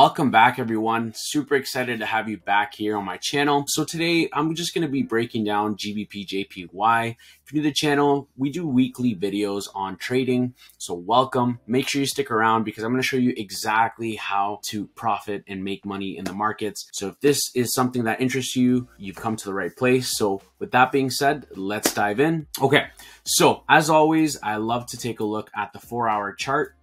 Welcome back, everyone. Super excited to have you back here on my channel. So today I'm just going to be breaking down GBP JPY. If you're new to the channel, we do weekly videos on trading. So welcome. Make sure you stick around because I'm going to show you exactly how to profit and make money in the markets. So if this is something that interests you, you've come to the right place. So with that being said, let's dive in. Okay. So as always, I love to take a look at the 4-hour chart.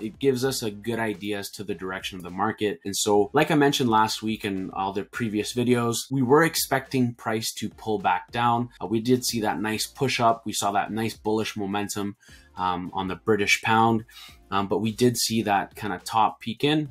It gives us a good idea as to the direction of the market. And so like I mentioned last week in all the previous videos, we were expecting price to pull back down. We did see that nice push up. We saw that nice bullish momentum on the British pound, but we did see that kind of top peak in.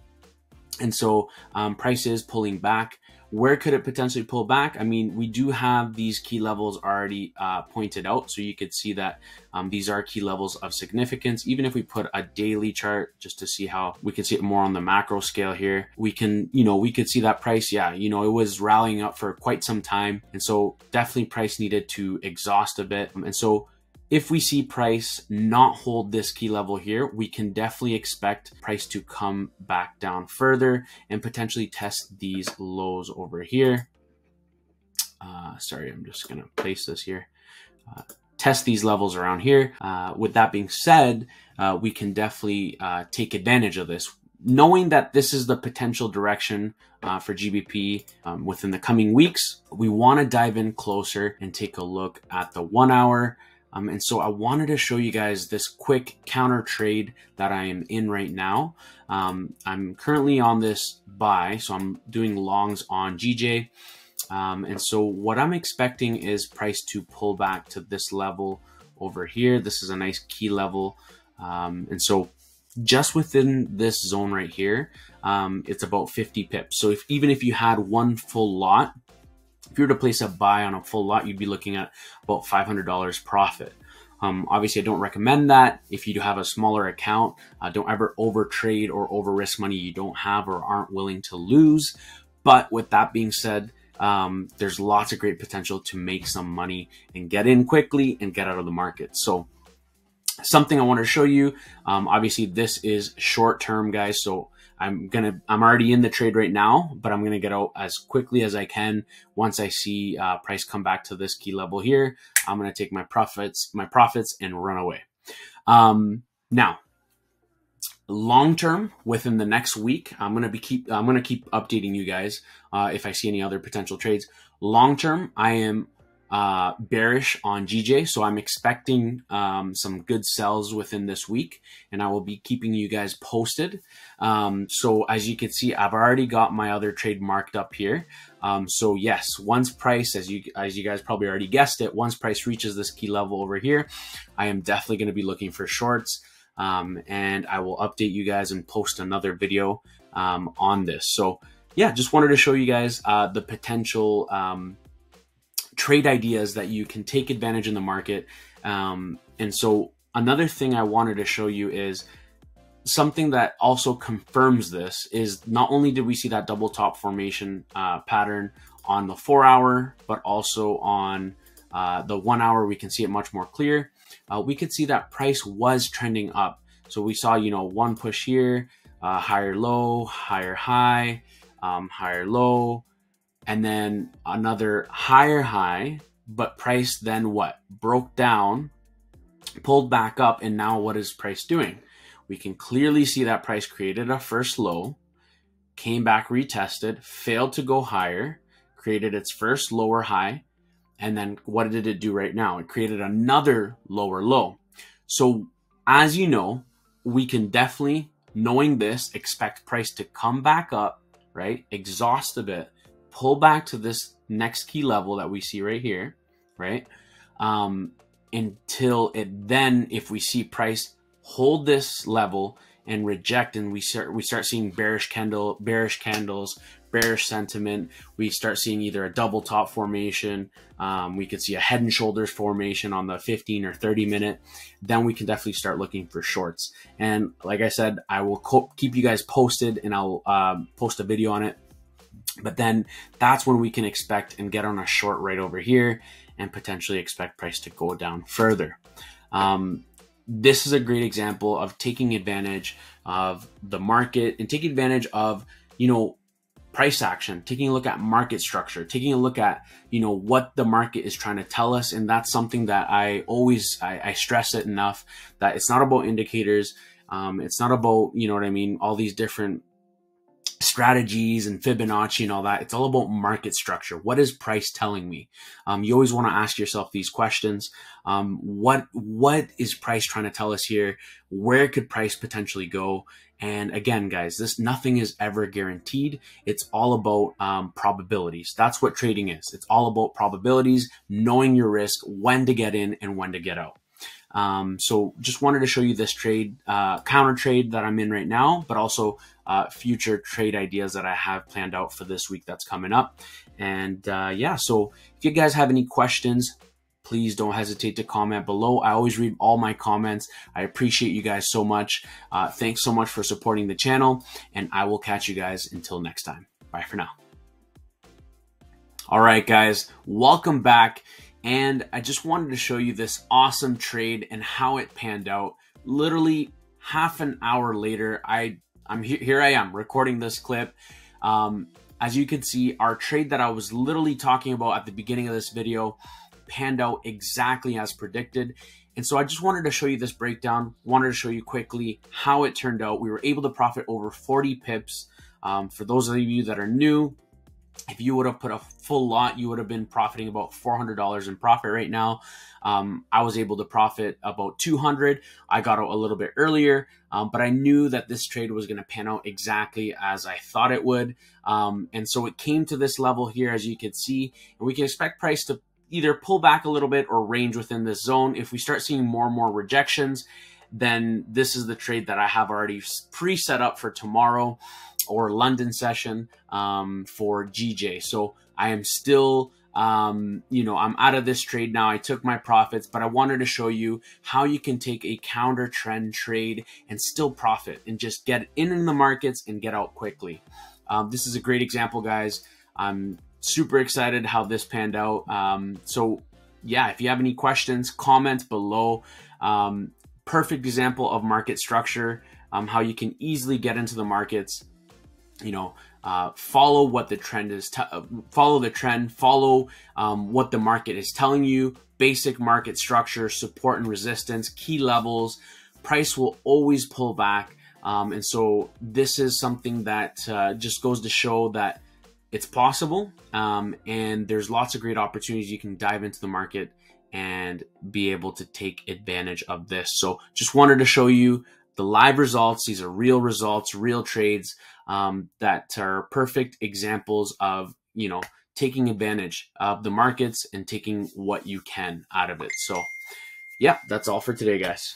And so price is pulling back. Where could it potentially pull back? I mean, we do have these key levels already pointed out. So you could see that these are key levels of significance. Even if we put a daily chart just to see how we can see it more on the macro scale here, we can, we could see that price. Yeah, it was rallying up for quite some time. And so definitely price needed to exhaust a bit. And so if we see price not hold this key level here, we can definitely expect price to come back down further and potentially test these lows over here. Sorry, I'm just gonna place this here. Test these levels around here. With that being said, we can definitely take advantage of this. Knowing that this is the potential direction for GBP within the coming weeks, we wanna dive in closer and take a look at the 1 hour. And so I wanted to show you guys this quick counter trade that I am in right now. I'm currently on this buy, so I'm doing longs on GJ. And so what I'm expecting is price to pull back to this level over here. This is a nice key level. And so just within this zone right here, it's about 50 pips. So even if you had one full lot, if you were to place a buy on a full lot, you'd be looking at about $500 profit. Obviously, I don't recommend that. If you do have a smaller account, don't ever over trade or over risk money you don't have or aren't willing to lose. But with that being said, there's lots of great potential to make some money and get in quickly and get out of the market. So something I want to show you, obviously this is short term, guys. So I'm already in the trade right now, but I'm gonna get out as quickly as I can. Once I see price come back to this key level here, I'm gonna take my profits and run away. Now, long term, within the next week, I'm gonna keep updating you guys if I see any other potential trades. Long term, I am bearish on GJ, so I'm expecting some good sells within this week, and I will be keeping you guys posted. So as you can see, I've already got my other trade marked up here. So yes, once price, as you guys probably already guessed it, once price reaches this key level over here, I am definitely going to be looking for shorts, and I will update you guys and post another video on this. So yeah, just wanted to show you guys the potential trade ideas that you can take advantage in the market. And so another thing I wanted to show you is something that also confirms this is not only did we see that double top formation pattern on the 4-hour, but also on the 1 hour, we can see it much more clear. We could see that price was trending up. So we saw, one push here, higher low, higher high, higher low, and then another higher high, but price then what? Broke down, pulled back up, and now what is price doing? We can clearly see that price created a first low, came back, retested, failed to go higher, created its first lower high, and then what did it do right now? It created another lower low. So as you know, we can definitely, knowing this, expect price to come back up, right? Exhaust a bit, pull back to this next key level that we see right here, right? Until it then, if we see price hold this level and reject, and we start seeing bearish candles, bearish sentiment, we start seeing either a double top formation, we could see a head and shoulders formation on the 15 or 30 minute, then we can definitely start looking for shorts. And like I said, I will keep you guys posted, and I'll post a video on it. But then that's when we can expect and get on a short right over here and potentially expect price to go down further. This is a great example of taking advantage of the market and taking advantage of you know, price action, taking a look at market structure, taking a look at, you know, what the market is trying to tell us. And that's something that I always, I stress it enough, that it's not about indicators. It's not about, you know what I mean, all these different strategies and Fibonacci and all that. It's all about market structure. What is price telling me? You always want to ask yourself these questions. What is price trying to tell us here? Where could price potentially go? And again, guys, nothing is ever guaranteed. It's all about probabilities. That's what trading is. It's all about probabilities, knowing your risk, when to get in and when to get out. So just wanted to show you this trade, counter trade that I'm in right now, but also future trade ideas that I have planned out for this week that's coming up. And yeah, so if you guys have any questions, please don't hesitate to comment below. I always read all my comments. I appreciate you guys so much. Thanks so much for supporting the channel, and I will catch you guys until next time. Bye for now. All right, guys, welcome back. And I just wanted to show you this awesome trade and how it panned out. Literally half an hour later, here I am recording this clip. As you can see, our trade that I was literally talking about at the beginning of this video panned out exactly as predicted. And so I just wanted to show you this breakdown, wanted to show you quickly how it turned out. We were able to profit over 40 pips. For those of you that are new, if you would have put a full lot, you would have been profiting about $400 in profit right now. I was able to profit about 200. I got out a little bit earlier, but I knew that this trade was going to pan out exactly as I thought it would. And so it came to this level here, as you can see, and we can expect price to either pull back a little bit or range within this zone. If we start seeing more and more rejections, then this is the trade that I have already pre-set up for tomorrow or London session for GJ. So I am still, you know, I'm out of this trade now. I took my profits, but I wanted to show you how you can take a counter trend trade and still profit and just get in the markets and get out quickly. This is a great example, guys. I'm super excited how this panned out. So yeah, if you have any questions, comment below. Perfect example of market structure, how you can easily get into the markets. You know, follow what the trend is, follow the trend, follow what the market is telling you, basic market structure, support and resistance, key levels. Price will always pull back. And so this is something that just goes to show that it's possible. And there's lots of great opportunities. You can dive into the market and be able to take advantage of this. So just wanted to show you the live results. These are real results, real trades that are perfect examples of, you know, taking advantage of the markets and taking what you can out of it. So yeah, that's all for today, guys.